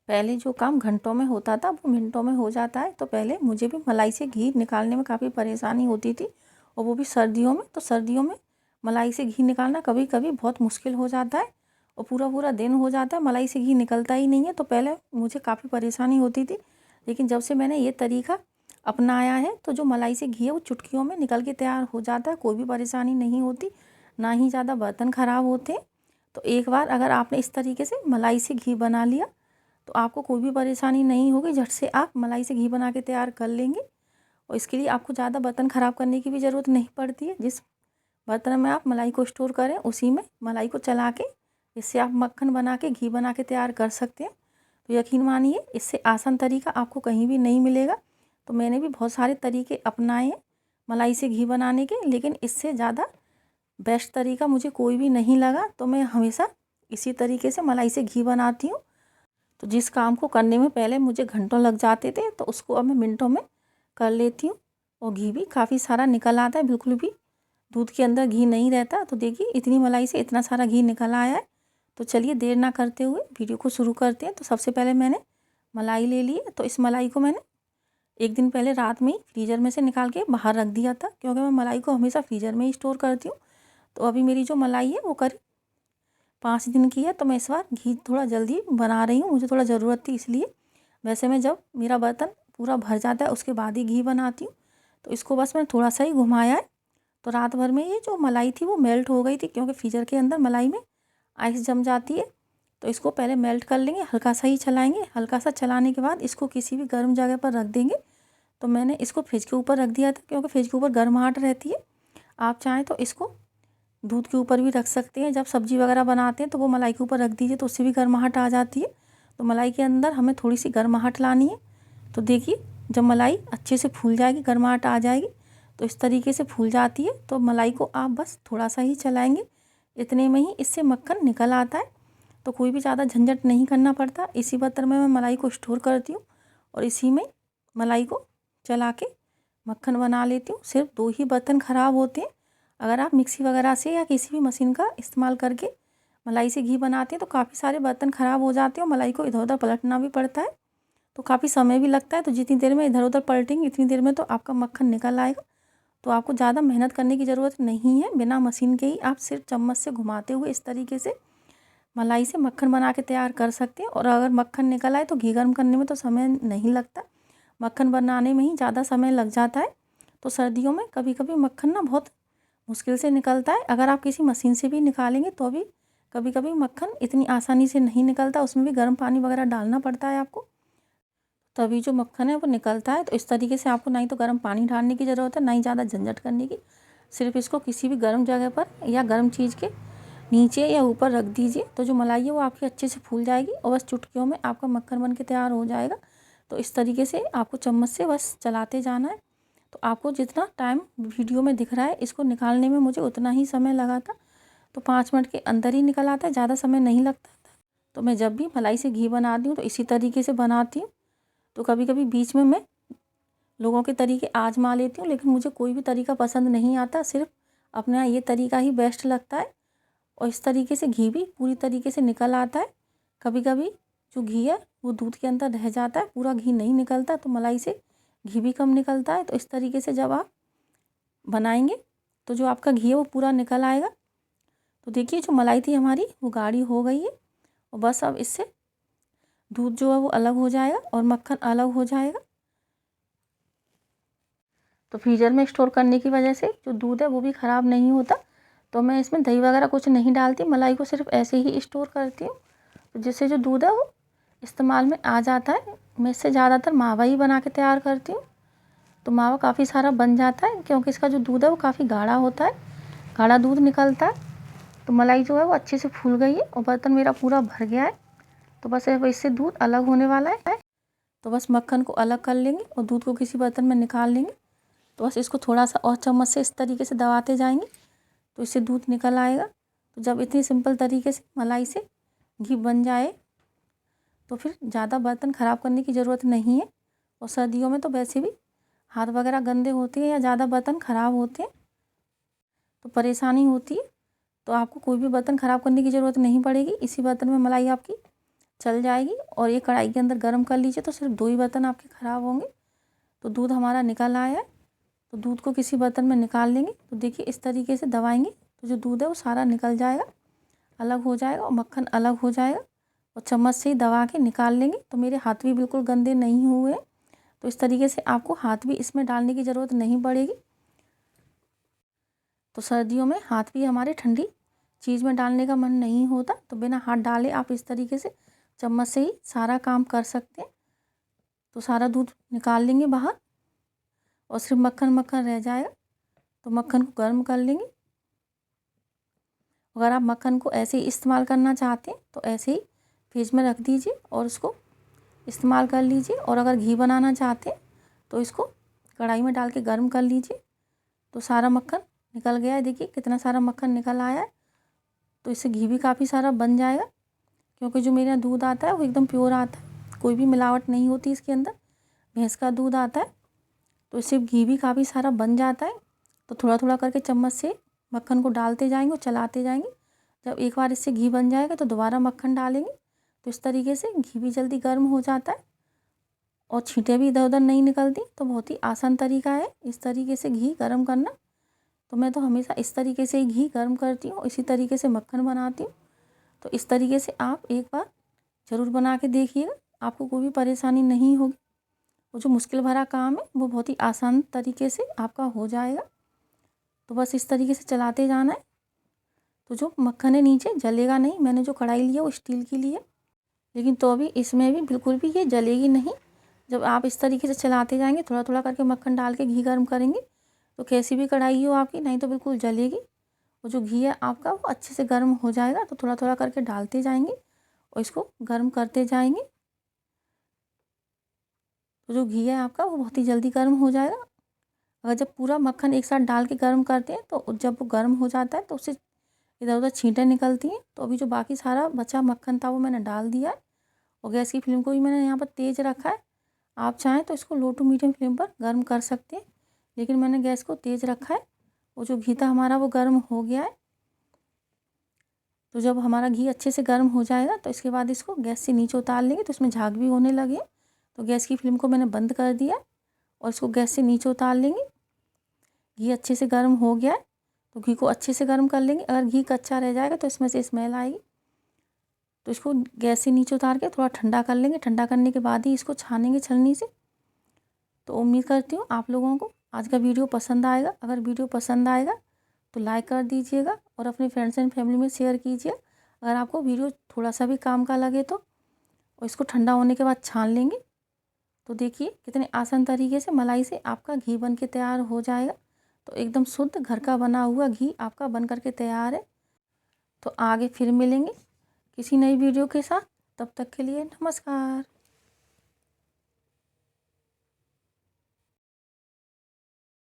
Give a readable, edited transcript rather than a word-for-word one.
पहले जो काम घंटों में होता था वो मिनटों में हो जाता है। तो पहले मुझे भी मलाई से घी निकालने में काफ़ी परेशानी होती थी, और वो भी सर्दियों में। तो सर्दियों में मलाई से घी निकालना कभी कभी बहुत मुश्किल हो जाता है, और पूरा पूरा दिन हो जाता है मलाई से घी निकलता ही नहीं है। तो पहले मुझे काफ़ी परेशानी होती थी, लेकिन जब से मैंने ये तरीका अपनाया है तो जो मलाई से घी है वो चुटकियों में निकल के तैयार हो जाता है। कोई भी परेशानी नहीं होती, ना ही ज़्यादा बर्तन ख़राब होते। तो एक बार अगर आपने इस तरीके से मलाई से घी बना लिया तो आपको कोई भी परेशानी नहीं होगी। झट से आप मलाई से घी बना के तैयार कर लेंगे, और इसके लिए आपको ज़्यादा बर्तन ख़राब करने की भी ज़रूरत नहीं पड़ती है। जिस बर्तन में आप मलाई को स्टोर करें उसी में मलाई को चला के इससे आप मक्खन बना के घी बना के तैयार कर सकते हैं। तो यकीन मानिए इससे आसान तरीका आपको कहीं भी नहीं मिलेगा। तो मैंने भी बहुत सारे तरीके अपनाए हैं मलाई से घी बनाने के, लेकिन इससे ज़्यादा बेस्ट तरीका मुझे कोई भी नहीं लगा। तो मैं हमेशा इसी तरीके से मलाई से घी बनाती हूँ। तो जिस काम को करने में पहले मुझे घंटों लग जाते थे तो उसको अब मैं मिनटों में कर लेती हूँ, और घी भी काफ़ी सारा निकल आता है, बिल्कुल भी दूध के अंदर घी नहीं रहता। तो देखिए इतनी मलाई से इतना सारा घी निकल आया है। तो चलिए देर ना करते हुए वीडियो को शुरू करते हैं। तो सबसे पहले मैंने मलाई ले ली है। तो इस मलाई को मैंने एक दिन पहले रात में ही फ्रीज़र में से निकाल के बाहर रख दिया था, क्योंकि मैं मलाई को हमेशा फ्रीज़र में ही स्टोर करती हूँ। तो अभी मेरी जो मलाई है वो करीब 5 दिन की है। तो मैं इस बार घी थोड़ा जल्दी बना रही हूँ, मुझे थोड़ा ज़रूरत थी इसलिए। वैसे मैं जब मेरा बर्तन पूरा भर जाता है उसके बाद ही घी बनाती हूँ। तो इसको बस मैंने थोड़ा सा ही घुमाया है। तो रात भर में ये जो मलाई थी वो मेल्ट हो गई थी, क्योंकि फ्रीज़र के अंदर मलाई में आइस जम जाती है। तो इसको पहले मेल्ट कर लेंगे, हल्का सा ही चलाएंगे। हल्का सा चलाने के बाद इसको किसी भी गर्म जगह पर रख देंगे। तो मैंने इसको फ्रिज के ऊपर रख दिया था, क्योंकि फ्रिज के ऊपर गर्माहट रहती है। आप चाहें तो इसको दूध के ऊपर भी रख सकते हैं। जब सब्ज़ी वगैरह बनाते हैं तो वो मलाई के ऊपर रख दीजिए, तो उससे भी गर्माहट आ जाती है। तो मलाई के अंदर हमें थोड़ी सी गर्माहट लानी है। तो देखिए जब मलाई अच्छे से फूल जाएगी, गर्माहट आ जाएगी, तो इस तरीके से फूल जाती है। तो मलाई को आप बस थोड़ा सा ही चलाएंगे, इतने में ही इससे मक्खन निकल आता है। तो कोई भी ज़्यादा झंझट नहीं करना पड़ता। इसी बर्तन में मैं मलाई को स्टोर करती हूँ, और इसी में मलाई को चला के मक्खन बना लेती हूँ। सिर्फ 2 ही बर्तन ख़राब होते हैं। अगर आप मिक्सी वगैरह से या किसी भी मशीन का इस्तेमाल करके मलाई से घी बनाते हैं तो काफ़ी सारे बर्तन ख़राब हो जाते हैं, और मलाई को इधर उधर पलटना भी पड़ता है, तो काफ़ी समय भी लगता है। तो जितनी देर में इधर उधर पलटेंगे इतनी देर में तो आपका मक्खन निकल आएगा। तो आपको ज़्यादा मेहनत करने की ज़रूरत नहीं है। बिना मशीन के ही आप सिर्फ चम्मच से घुमाते हुए इस तरीके से मलाई से मक्खन बना के तैयार कर सकते हैं। और अगर मक्खन निकल आए तो घी गर्म करने में तो समय नहीं लगता, मक्खन बनाने में ही ज़्यादा समय लग जाता है। तो सर्दियों में कभी कभी मक्खन ना बहुत मुश्किल से निकलता है। अगर आप किसी मशीन से भी निकालेंगे तो भी कभी कभी मक्खन इतनी आसानी से नहीं निकलता, उसमें भी गर्म पानी वगैरह डालना पड़ता है आपको, तभी जो मक्खन है वो निकलता है। तो इस तरीके से आपको ना ही तो गर्म पानी डालने की ज़रूरत है, ना ही ज़्यादा झंझट करने की। सिर्फ इसको किसी भी गर्म जगह पर या गर्म चीज़ के नीचे या ऊपर रख दीजिए, तो जो मलाई है वो आपकी अच्छे से फूल जाएगी, और बस चुटकियों में आपका मक्खन बन के तैयार हो जाएगा। तो इस तरीके से आपको चम्मच से बस चलाते जाना है। तो आपको जितना टाइम वीडियो में दिख रहा है इसको निकालने में मुझे उतना ही समय लगा था। तो 5 मिनट के अंदर ही निकल आता है, ज़्यादा समय नहीं लगता। तो मैं जब भी मलाई से घी बनाती हूँ तो इसी तरीके से बनाती हूँ। तो कभी कभी बीच में मैं लोगों के तरीके आजमा लेती हूँ, लेकिन मुझे कोई भी तरीका पसंद नहीं आता, सिर्फ अपने यहाँ ये तरीका ही बेस्ट लगता है। और इस तरीके से घी भी पूरी तरीके से निकल आता है। कभी कभी जो घी है वो दूध के अंदर रह जाता है, पूरा घी नहीं निकलता, तो मलाई से घी भी कम निकलता है। तो इस तरीके से जब आप बनाएंगे तो जो आपका घी है वो पूरा निकल आएगा। तो देखिए जो मलाई थी हमारी वो गाढ़ी हो गई है, और बस अब इससे दूध जो है वो अलग हो जाएगा और मक्खन अलग हो जाएगा। तो फ्रीज़र में स्टोर करने की वजह से जो दूध है वो भी ख़राब नहीं होता। तो मैं इसमें दही वगैरह कुछ नहीं डालती, मलाई को सिर्फ ऐसे ही स्टोर करती हूँ, तो जिससे जो दूध है वो इस्तेमाल में आ जाता है। मैं इससे ज़्यादातर मावा ही बना के तैयार करती हूँ। तो मावा काफ़ी सारा बन जाता है, क्योंकि इसका जो दूध है वो काफ़ी गाढ़ा होता है, गाढ़ा दूध निकलता है। तो मलाई जो है वो अच्छे से फूल गई है, और बर्तन मेरा पूरा भर गया है। तो बस अब इससे दूध अलग होने वाला है। तो बस मक्खन को अलग कर लेंगे और दूध को किसी बर्तन में निकाल लेंगे। तो बस इसको थोड़ा सा और चम्मच से इस तरीके से दबाते जाएंगे, तो इससे दूध निकल आएगा। तो जब इतनी सिंपल तरीके से मलाई से घी बन जाए तो फिर ज़्यादा बर्तन ख़राब करने की ज़रूरत नहीं है। और सर्दियों में तो वैसे भी हाथ वगैरह गंदे होते हैं या ज़्यादा बर्तन ख़राब होते हैं, तो परेशानी होती है। तो आपको कोई भी बर्तन ख़राब करने की ज़रूरत नहीं पड़ेगी। इसी बर्तन में मलाई आपकी चल जाएगी। और ये कढ़ाई के अंदर गर्म कर लीजिए, तो सिर्फ 2 ही बर्तन आपके ख़राब होंगे। तो दूध हमारा निकल आया है, तो दूध को किसी बर्तन में निकाल लेंगे। तो देखिए इस तरीके से दबाएंगे तो जो दूध है वो सारा निकल जाएगा, अलग हो जाएगा और मक्खन अलग हो जाएगा। और चम्मच से ही दबा के निकाल लेंगे। तो मेरे हाथ भी बिल्कुल गंदे नहीं हुए। तो इस तरीके से आपको हाथ भी इसमें डालने की ज़रूरत नहीं पड़ेगी। तो सर्दियों में हाथ भी हमारे ठंडी चीज़ में डालने का मन नहीं होता, तो बिना हाथ डाले आप इस तरीके से चम्मच से ही सारा काम कर सकते हैं। तो सारा दूध निकाल लेंगे बाहर और सिर्फ मक्खन मक्खन रह जाएगा। तो मक्खन को गर्म कर लेंगे। अगर आप मक्खन को ऐसे ही इस्तेमाल करना चाहते हैं तो ऐसे ही फ्रिज में रख दीजिए और उसको इस्तेमाल कर लीजिए। और अगर घी बनाना चाहते हैं तो इसको कढ़ाई में डाल के गर्म कर लीजिए। तो सारा मक्खन निकल गया है, देखिए कितना सारा मक्खन निकल आया है। तो इससे घी भी काफ़ी सारा बन जाएगा, क्योंकि जो मेरे यहाँ दूध आता है वो एकदम प्योर आता है, कोई भी मिलावट नहीं होती इसके अंदर, भैंस का दूध आता है। तो इससे घी भी काफ़ी सारा बन जाता है। तो थोड़ा थोड़ा करके चम्मच से मक्खन को डालते जाएंगे और चलाते जाएंगे। जब एक बार इससे घी बन जाएगा तो दोबारा मक्खन डालेंगे। तो इस तरीके से घी भी जल्दी गर्म हो जाता है और छींटे भी इधर उधर नहीं निकलती। तो बहुत ही आसान तरीका है इस तरीके से घी गर्म करना। तो मैं तो हमेशा इस तरीके से ही घी गर्म करती हूँ, इसी तरीके से मक्खन बनाती हूँ। तो इस तरीके से आप एक बार ज़रूर बना के देखिएगा, आपको कोई भी परेशानी नहीं होगी। वो जो मुश्किल भरा काम है वो बहुत ही आसान तरीके से आपका हो जाएगा। तो बस इस तरीके से चलाते जाना है। तो जो मक्खन है नीचे जलेगा नहीं। मैंने जो कढ़ाई ली है वो स्टील की ली है, लेकिन तो अभी इसमें भी बिल्कुल भी ये जलेगी नहीं। जब आप इस तरीके से चलाते जाएंगे, थोड़ा थोड़ा करके मक्खन डाल के घी गर्म करेंगे, तो कैसी भी कढ़ाई हो आपकी नहीं तो बिल्कुल जलेगी। वो जो घी है आपका वो अच्छे से गर्म हो जाएगा। तो थोड़ा थोड़ा करके डालते जाएंगे और इसको गर्म करते जाएंगे। तो जो घी है आपका वो बहुत ही जल्दी गर्म हो जाएगा। अगर जब पूरा मक्खन एक साथ डाल के गर्म करते हैं तो जब वो गर्म हो जाता है तो उससे इधर उधर छींटें निकलती हैं। तो अभी जो बाकी सारा बचा मक्खन था वो मैंने डाल दिया है और गैस की फ्लेम को भी मैंने यहाँ पर तेज़ रखा है। आप चाहें तो इसको लो टू मीडियम फ्लेम पर गर्म कर सकते हैं, लेकिन मैंने गैस को तेज़ रखा है। वो जो घी था हमारा वो गर्म हो गया है। तो जब हमारा घी अच्छे से गर्म हो जाएगा तो इसके बाद इसको गैस से नीचे उतार लेंगे। तो इसमें झाग भी होने लगे, तो गैस की फ्लेम को मैंने बंद कर दिया और इसको गैस से नीचे उतार लेंगे। घी अच्छे से गर्म हो गया है, तो घी को अच्छे से गर्म कर लेंगे। अगर घी कच्चा रह जाएगा तो इसमें से स्मेल आएगी। तो इसको गैस से नीचे उतार के थोड़ा ठंडा कर लेंगे। ठंडा करने के बाद ही इसको छानेंगे छलनी से। तो उम्मीद करती हूँ आप लोगों को आज का वीडियो पसंद आएगा। अगर वीडियो पसंद आएगा तो लाइक कर दीजिएगा और अपने फ्रेंड्स एंड फैमिली में शेयर कीजिए। अगर आपको वीडियो थोड़ा सा भी काम का लगे तो। और इसको ठंडा होने के बाद छान लेंगे। तो देखिए कितने आसान तरीके से मलाई से आपका घी बन के तैयार हो जाएगा। तो एकदम शुद्ध घर का बना हुआ घी आपका बन करके तैयार है। तो आगे फिर मिलेंगे किसी नई वीडियो के साथ। तब तक के लिए नमस्कार।